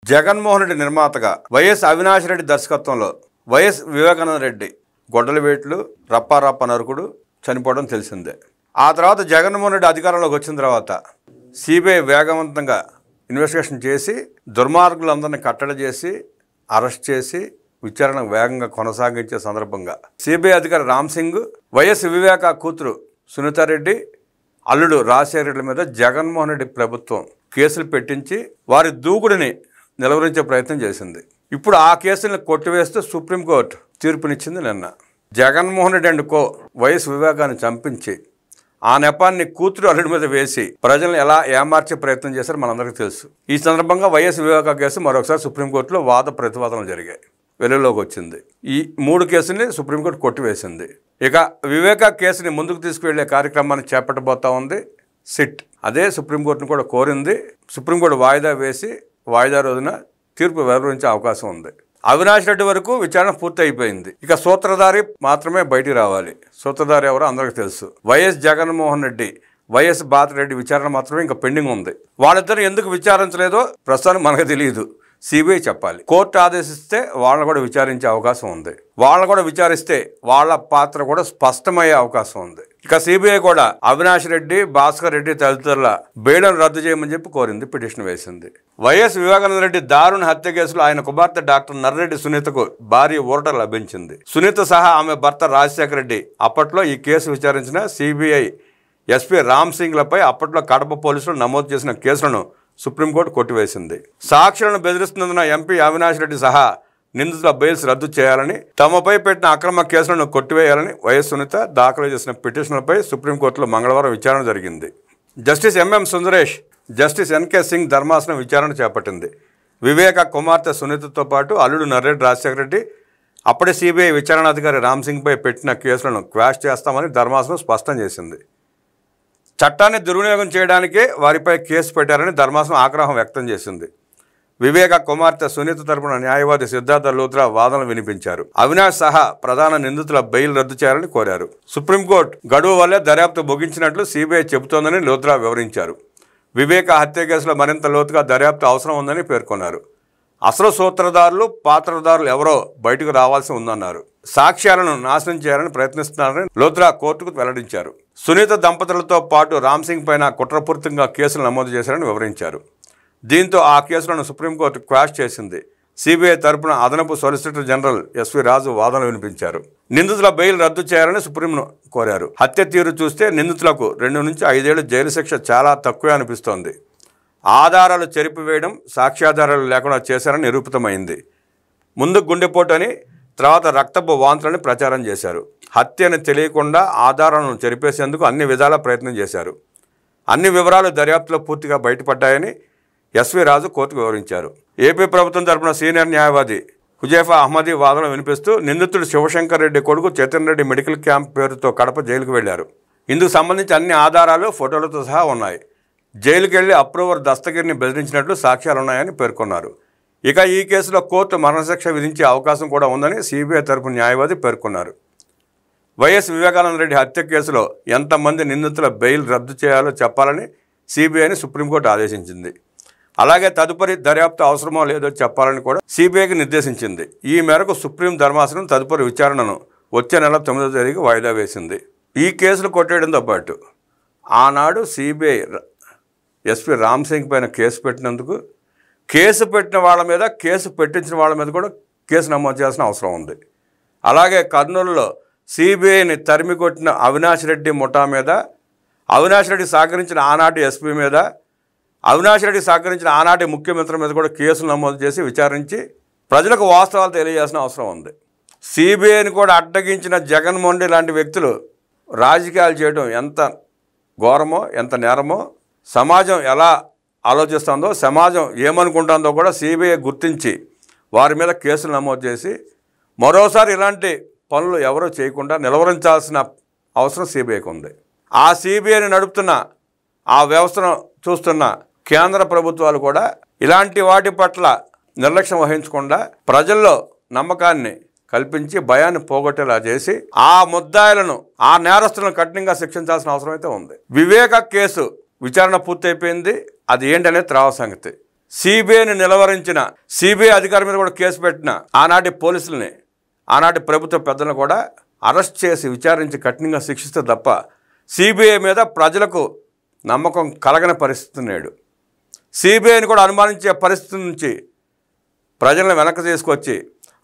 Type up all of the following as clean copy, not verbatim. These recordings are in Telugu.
జగన్మోహన్ రెడ్డి నిర్మాతగా వైఎస్ అవినాష్ రెడ్డి దర్శకత్వంలో వైఎస్ వివేకానంద రెడ్డి గొడ్డలివేట్లు రప్పారప్ప నరుకుడు చనిపోవడం తెలిసిందే. ఆ తర్వాత జగన్మోహన్ రెడ్డి అధికారంలోకి వచ్చిన తర్వాత సిబిఐ వేగవంతంగా ఇన్వెస్టిగేషన్ చేసి దుర్మార్గులందరినీ కట్టడి చేసి అరెస్ట్ చేసి విచారణ వేగంగా కొనసాగించే సందర్భంగా సిబిఐ అధికారి రామ్ సింగ్, వైఎస్ వివేక కూతురు సునీతారెడ్డి, అల్లుడు రాజశేఖర రెడ్డి మీద జగన్మోహన్ రెడ్డి ప్రభుత్వం కేసులు పెట్టించి వారి దూకుడిని నిలవరించే ప్రయత్నం చేసింది. ఇప్పుడు ఆ కేసులను కొట్టివేస్తూ సుప్రీంకోర్టు తీర్పునిచ్చింది నిన్న. Jaganmohan Reddy and co YS వివేకాన్ని చంపించి ఆ నెపాన్ని కూతురు అల్లుడి మీద వేసి ప్రజలను ఎలా ఏమార్చే ప్రయత్నం చేశారో మనందరికీ తెలుసు. ఈ సందర్భంగా వైఎస్ వివేక కేసు మరొకసారి సుప్రీంకోర్టులో వాద ప్రతివాదనలు జరిగాయి, వెలుగులోకి వచ్చింది. ఈ 3 కేసుల్ని సుప్రీంకోర్టు కొట్టివేసింది. ఇక వివేక కేసుని ముందుకు తీసుకువెళ్లే కార్యక్రమాన్ని చేపట్టబోతా ఉంది సిట్. అదే సుప్రీంకోర్టును కూడా కోరింది. సుప్రీంకోర్టు వాయిదా వేసి వాయిదా రోజున తీర్పు వెలువరించే అవకాశం ఉంది. అవినాష్ రెడ్డి వరకు విచారణ పూర్తి అయిపోయింది. ఇక సూత్రధారి మాత్రమే బయటికి రావాలి. సూత్రధారి ఎవరో అందరికీ తెలుసు. వైఎస్ జగన్మోహన్ రెడ్డి, వైఎస్ బాతిరెడ్డి విచారణ మాత్రమే ఇంకా పెండింగ్ ఉంది. వాళ్ళిద్దరు ఎందుకు విచారించలేదో ప్రస్తుతానికి మనకు తెలియదు. సిబిఐ చెప్పాలి. కోర్టు ఆదేశిస్తే వాళ్ళని కూడా విచారించే అవకాశం ఉంది. వాళ్ళని కూడా విచారిస్తే వాళ్ళ పాత్ర కూడా స్పష్టమయ్యే అవకాశం ఉంది. ఇక సిబిఐ కూడా అవినాష్ రెడ్డి, భాస్కర్ రెడ్డి తదితరుల బెయిల్ను రద్దు చేయమని చెప్పి కోరింది, పిటిషన్ వేసింది. వైఎస్ వివేకానంద రెడ్డి దారుణ హత్య కేసులో ఆయన కుమార్తె డాక్టర్ నర్రెడ్డి సునీతకు భారీ ఊరట లభించింది. సునీత సహా ఆమె భర్త రాజశేఖర రెడ్డి అప్పట్లో ఈ కేసు విచారించిన సిబిఐ ఎస్పీ రామ్ సింగ్లపై అప్పట్లో కడప పోలీసులు నమోదు చేసిన కేసులను సుప్రీంకోర్టు కొట్టివేసింది. సాక్షులను బెదిరిస్తున్నందున ఎంపీ అవినాష్ రెడ్డి సహా నిందితుల బెయిల్స్ రద్దు చేయాలని, తమపై పెట్టిన అక్రమ కేసులను కొట్టివేయాలని వైఎస్ సునీత దాఖలు చేసిన పిటిషన్లపై సుప్రీంకోర్టులో మంగళవారం విచారణ జరిగింది. Justice MM Sundaresh, justice NK Singh ధర్మాసనం విచారణ చేపట్టింది. వివేక కుమార్తె సునీతతో పాటు అల్లుడు నర్రెడ్డి రాజశేఖర రెడ్డి అప్పటి సిబిఐ విచారణాధికారి రామ్ సింగ్పై పెట్టిన కేసులను క్వాష్ చేస్తామని ధర్మాసనం స్పష్టం చేసింది. చట్టాన్ని దుర్వినియోగం చేయడానికే వారిపై కేసు పెట్టారని ధర్మాసనం ఆగ్రహం వ్యక్తం చేసింది. వివేక కుమార్తె సునీత తరపున న్యాయవాది సిద్ధార్థ లూత్రా వాదనలు వినిపించారు. అవినాష్ సహా ప్రధాన నిందితుల బెయిల్ రద్దు చేయాలని కోరారు. సుప్రీంకోర్టు గడువు వల్లే దర్యాప్తు ముగించినట్లు సిబిఐ చెబుతోందని లూత్రా వివరించారు. వివేక హత్య కేసులో మరింత లోతుగా దర్యాప్తు అవసరం ఉందని పేర్కొన్నారు. అసలు సూత్రధారులు, పాత్రధారులు ఎవరో బయటకు రావాల్సి ఉందన్నారు. సాక్ష్యాలను నాశనం చేయాలని ప్రయత్నిస్తున్నారని లూత్రా కోర్టుకు వెల్లడించారు. సునీత దంపతులతో పాటు రామ్ సింగ్ పైన కుట్రపూరితంగా కేసులు నమోదు చేశారని వివరించారు. దీంతో ఆ కేసులను సుప్రీంకోర్టు క్వాష్ చేసింది. సిబిఐ తరపున అదనపు సొలిసిటర్ జనరల్ ఎస్వి రాజు వాదనలు వినిపించారు. నిందితుల బెయిల్ రద్దు చేయాలని సుప్రీంను కోరారు. హత్య తీరు చూస్తే నిందితులకు 2 నుంచి 5 ఏళ్ల జైలు శిక్ష చాలా తక్కువే అనిపిస్తోంది. ఆధారాలు చెరిపివేయడం, సాక్ష్యాధారాలు లేకుండా చేశారని నిరూపితమైంది. ముందు గుండెపోటు అని, తర్వాత రక్తపు వాంతులని ప్రచారం చేశారు. హత్యని తెలియకుండా ఆధారాలను చెరిపేసేందుకు అన్ని విధాలా ప్రయత్నం చేశారు. అన్ని వివరాలు దర్యాప్తులో పూర్తిగా బయటపడ్డాయని ఎస్వి రాజు కోర్టుకు వివరించారు. ఏపీ ప్రభుత్వం తరపున సీనియర్ న్యాయవాది హుజైఫా అహ్మదీ వాదనలు వినిపిస్తూ నిందితుడు శివశంకర్ రెడ్డి కొడుకు చైతన్య రెడ్డి మెడికల్ క్యాంప్ పేరుతో కడప జైలుకు వెళ్లారు. ఇందుకు సంబంధించి అన్ని ఆధారాలు, ఫోటోలతో సహా ఉన్నాయి. జైలుకి వెళ్లి అప్రూవర్ దస్తగిరిని బెదిరించినట్లు సాక్ష్యాలున్నాయని పేర్కొన్నారు. ఇక ఈ కేసులో కోర్టు మరణశిక్ష విధించే అవకాశం కూడా ఉందని సిబిఐ తరపు న్యాయవాది పేర్కొన్నారు. వైఎస్ వివేకానంద రెడ్డి హత్య కేసులో ఎంతమంది నిందితుల బెయిల్ రద్దు చేయాలో చెప్పాలని సిబిఐని సుప్రీంకోర్టు ఆదేశించింది. అలాగే తదుపరి దర్యాప్తు అవసరమో లేదో చెప్పాలని కూడా సిబిఐకి నిర్దేశించింది. ఈ మేరకు సుప్రీం ధర్మాసనం తదుపరి విచారణను వచ్చే నెల 9వ తేదీకి వాయిదా వేసింది. ఈ కేసులు కొట్టేయడంతో పాటు ఆనాడు సిబిఐ ఎస్పీ రామ్ సింగ్ పైన కేసు పెట్టినందుకు కేసు పెట్టిన వాళ్ళ మీద, కేసు పెట్టించిన వాళ్ళ మీద కూడా కేసు నమోదు చేయాల్సిన అవసరం ఉంది. అలాగే కర్నూలులో సిబిఐని తరిమి కొట్టిన అవినాష్ రెడ్డి ముఠా మీద, అవినాష్ రెడ్డి సహకరించిన ఆనాటి ఎస్పీ మీద, అవినాష్ రెడ్డి సహకరించిన ఆనాటి ముఖ్యమంత్రి మీద కూడా కేసులు నమోదు చేసి విచారించి ప్రజలకు వాస్తవాలు తెలియజేయాల్సిన అవసరం ఉంది. సిబిఐని కూడా అడ్డగించిన జగన్మోహన్ రెడ్డి లాంటి వ్యక్తులు రాజకీయాలు చేయడం ఎంత ఘోరమో, ఎంత నేరమో, సమాజం ఎలా ఆలోచిస్తుందో, సమాజం ఏమనుకుంటుందో కూడా సిబిఐ గుర్తించి వారి మీద కేసులు నమోదు చేసి మరోసారి ఇలాంటి పనులు ఎవరూ చేయకుండా నిలవరించాల్సిన అవసరం సిబిఐకి ఉంది. ఆ సిబిఐని నడుపుతున్న, ఆ వ్యవస్థను చూస్తున్న కేంద్ర ప్రభుత్వాలు కూడా ఇలాంటి వాటి పట్ల నిర్లక్ష్యం వహించకుండా ప్రజల్లో నమ్మకాన్ని కల్పించి భయాన్ని పోగొట్టేలా చేసి ఆ ముద్దాయిలను, ఆ నేరస్తులను కఠినంగా శిక్షించాల్సిన అవసరం అయితే ఉంది. వివేక కేసు విచారణ పూర్తయిపోయింది. అది ఏంటనేది తర్వాత సంగతి. సిబిఐని నిలవరించిన సిబిఐ అధికారి మీద కూడా కేసు పెట్టిన ఆనాటి పోలీసుల్ని, ఆనాటి ప్రభుత్వ పెద్దలను కూడా అరెస్ట్ చేసి విచారించి కఠినంగా శిక్షిస్తే తప్ప సిబిఐ మీద ప్రజలకు నమ్మకం కలగని పరిస్థితి నేడు. సిబిఐని కూడా అనుమానించే పరిస్థితి నుంచి ప్రజలను వెనక్కి తీసుకొచ్చి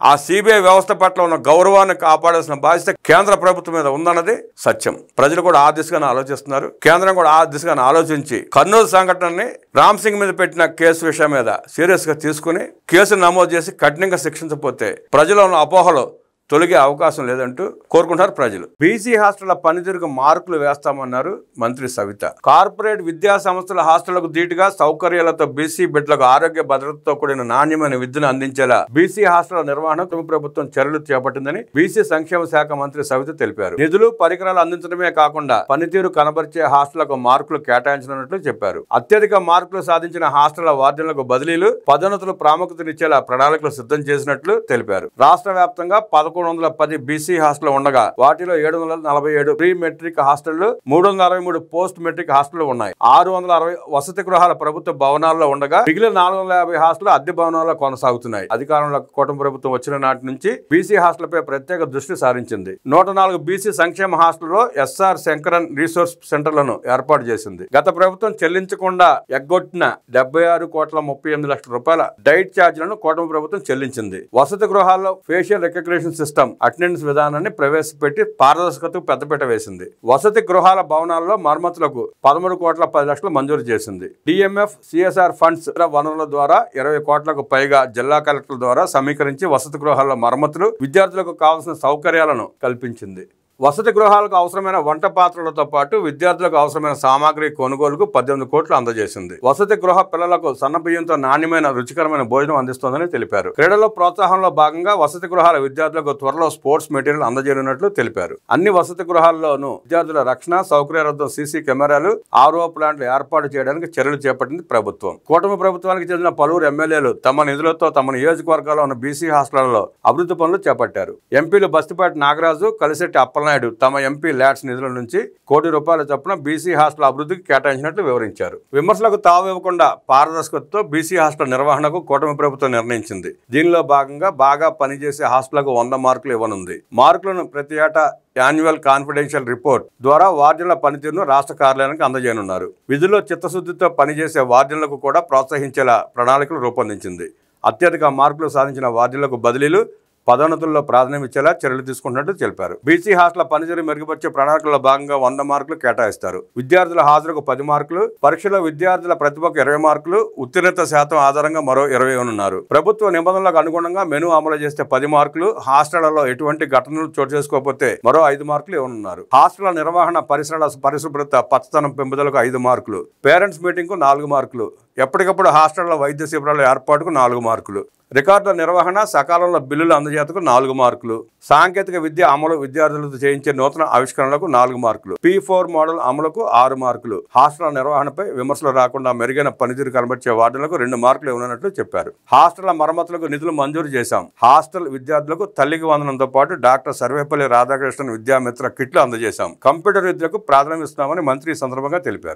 ఆ సిబిఐ వ్యవస్థ పట్ల ఉన్న గౌరవాన్ని కాపాడాల్సిన బాధ్యత కేంద్ర ప్రభుత్వం మీద ఉందన్నది సత్యం. ప్రజలు కూడా ఆ దిశగానే ఆలోచిస్తున్నారు. కేంద్రం కూడా ఆ దిశగానే ఆలోచించి కర్నూలు సంఘటనని రామ్ సింగ్ మీద పెట్టిన కేసు విషయం మీద సీరియస్గా తీసుకుని కేసు నమోదు చేసి కఠినంగా శిక్షించకపోతే ప్రజలు ఉన్న అపోహలు తొలగే అవకాశం లేదంటూ కోరుకుంటారు ప్రజలు. బీసీ హాస్టళ్ల పనితీరుకు మార్కులు వేస్తామన్నారు మంత్రి సవిత. కార్పొరేట్ విద్యా సంస్థల హాస్టళ్లకు ధీటుగా సౌకర్యాలతో బీసీ బిడ్డలకు ఆరోగ్య భద్రతతో కూడిన నాణ్యమైన విద్యను అందించేలా బీసీ హాస్టళ్ల నిర్వహణకు ప్రభుత్వం చర్యలు చేపట్టిందని బీసీ సంక్షేమ శాఖ మంత్రి సవిత తెలిపారు. నిధులు పరికరాలు అందించడమే కాకుండా పనితీరు కనబరిచే హాస్టళ్లకు మార్కులు కేటాయించనున్నట్లు చెప్పారు. అత్యధిక మార్కులు సాధించిన హాస్టళ్ల వార్డులకు బదిలీలు, పదోన్నతులు ప్రాముఖ్యతనిచ్చేలా ప్రణాళికలు సిద్ధం చేసినట్లు తెలిపారు. రాష్ట్ర వ్యాప్తంగా 1110 బీసీ హాస్టల్ ఉండగా వాటిలో 747 ప్రీ మెట్రిక్ హాస్టళ్లు, 363 పోస్ట్ మెట్రిక్ హాస్టళ్లు ఉన్నాయి. 660 వసతి గృహాల ప్రభుత్వ భవనాల్లో ఉండగా మిగిలిన 450 హాస్టల్ అద్దె భవనాల్లో కొనసాగుతున్నాయి. అధికారంలో కూటమి ప్రభుత్వం వచ్చిన నాటి నుంచి బీసీ హాస్టళ్లపై ప్రత్యేక దృష్టి సారించింది. 104 బీసీ సంక్షేమ హాస్టల్లో ఎస్ఆర్ శంకరన్ రీసోర్స్ సెంటర్లను ఏర్పాటు చేసింది. గత ప్రభుత్వం చెల్లించకుండా ఎగ్గొట్టిన 76,38,00,000 రూపాయల డైట్ ఛార్జీలను కూటమి ప్రభుత్వం చెల్లించింది. వసతి గృహాల్లో ఫేషియల్ రికగ్నిషన్ సిస్టమ్ అటెండెన్స్ విధానాన్ని ప్రవేశపెట్టి పారదర్శకతకు పెద్దపీట వేసింది. వసతి గృహాల భవనాల్లో మరమ్మతులకు 13,10,00,000 మంజూరు చేసింది. డిఎంఎఫ్ సిఎస్ఆర్ ఫండ్స్ వనరుల ద్వారా 20 కోట్లకు పైగా జిల్లా కలెక్టర్ల ద్వారా సమీకరించి వసతి గృహాల్లో మరమ్మతులు, విద్యార్థులకు కావాల్సిన సౌకర్యాలను కల్పించింది. వసతి గృహాలకు అవసరమైన వంట పాత్రలతో పాటు విద్యార్థులకు అవసరమైన సామాగ్రి కొనుగోలుకు 18 కోట్లు అందజేసింది. వసతి గృహ పిల్లలకు సన్నబియ్యంతో నాణ్యమైన రుచికరమైన భోజనం అందిస్తోందని తెలిపారు. క్రీడల ప్రోత్సాహంలో భాగంగా వసతి గృహాల విద్యార్థులకు త్వరలో స్పోర్ట్స్ మెటీరియల్ అందజేయనున్నట్లు తెలిపారు. అన్ని వసతి గృహాల్లోనూ విద్యార్థుల రక్షణ సౌకర్యాలతో సీసీ కెమెరాలు, ఆర్ఓ ప్లాంట్లు ఏర్పాటు చేయడానికి చర్యలు చేపట్టింది ప్రభుత్వం. కూటమి ప్రభుత్వానికి చెందిన పలువురు ఎమ్మెల్యేలు తమ నిధులతో తమ నియోజకవర్గాల్లో ఉన్న బీసీ హాస్టళ్లలో అభివృద్ధి పనులు చేపట్టారు. ఎంపీలు బస్తిపాటి నాగరాజు, కలిశెట్టి అప్పలనాయుడు తమ ఎంపీ ల్యాడ్స్ నిధుల నుంచి ₹1 కోటి చొప్పున బీసీ హాస్టల్ అభివృద్ధికి కేటాయించినట్లు వివరించారు. విమర్శలకు తావివ్వకుండా పారదర్శకతతో బీసీ హాస్టల్ నిర్వహణకు కూటమి ప్రభుత్వం నిర్ణయించింది. దీనిలో భాగంగా బాగా పనిచేసే హాస్టళ్లకు 100 మార్కులు ఇవ్వనుంది. మార్కులను ప్రతి ఏటా యాన్యువల్ కాన్ఫిడెన్షియల్ రిపోర్ట్ ద్వారా వార్డుల పనితీరును రాష్ట్ర కార్యాలయానికి అందజేయనున్నారు. విధుల్లో చిత్తశుద్ధితో పనిచేసే వార్డులకు కూడా ప్రోత్సహించేలా ప్రణాళికలు రూపొందించింది. అత్యధిక మార్కులు సాధించిన వార్డులకు బదిలీలు, పదోన్నతుల్లో ప్రాధాన్యం ఇచ్చేలా చర్యలు తీసుకుంటున్నట్టు తెలిపారు. బీసీ హాస్టల్ పనితీరు మెరుగుపరిచే ప్రణాళికల్లో భాగంగా 100 మార్కులు కేటాయిస్తారు. విద్యార్థుల హాజరుకు 10 మార్కులు, పరీక్షలో విద్యార్థుల ప్రతిభకు 20 మార్కులు, ఉత్తీర్ణత శాతం ఆధారంగా మరో 20 ఇవ్వనున్నారు. ప్రభుత్వ నిబంధనలకు అనుగుణంగా మెనూ అమలు చేస్తే 10 మార్కులు, హాస్టళ్లలో ఎటువంటి ఘటనలు చోటు చేసుకోకపోతే మరో 5 మార్కులు ఇవ్వనున్నారు. హాస్టళ్ల నిర్వహణ, పరిసరాల పరిశుభ్రత, పచ్చదనం పెంపుదలకు 5 మార్కులు, పేరెంట్స్ మీటింగ్ కు 4 మార్కులు, ఎప్పటికప్పుడు హాస్టళ్ల వైద్య శిబిరాల ఏర్పాటుకు 4 మార్కులు, రికార్డుల నిర్వహణ, సకాలంలో బిల్లుల అందజేతకు 4 మార్కులు, సాంకేతిక విద్య అమలు, విద్యార్థులతో చేయించే నూతన ఆవిష్కరణలకు 4 మార్కులు, P4 మోడల్ అమలుకు 6 మార్కులు, హాస్టళ్ల నిర్వహణపై విమర్శలు రాకుండా మెరుగైన పనితీరు కనబర్చే వార్డులకు 2 మార్కులు ఇవ్వనున్నట్లు చెప్పారు. హాస్టళ్ల మరమ్మతులకు నిధులు మంజూరు చేశాం. హాస్టల్ విద్యార్థులకు తల్లికి వందనంతో పాటు డాక్టర్ సర్వేపల్లి రాధాకృష్ణన్ విద్యామిత్ర కిట్లు అందజేశాం. కంప్యూటర్ విద్యకు ప్రాధాన్యం ఇస్తున్నామని మంత్రి ఈ సందర్భంగా తెలిపారు.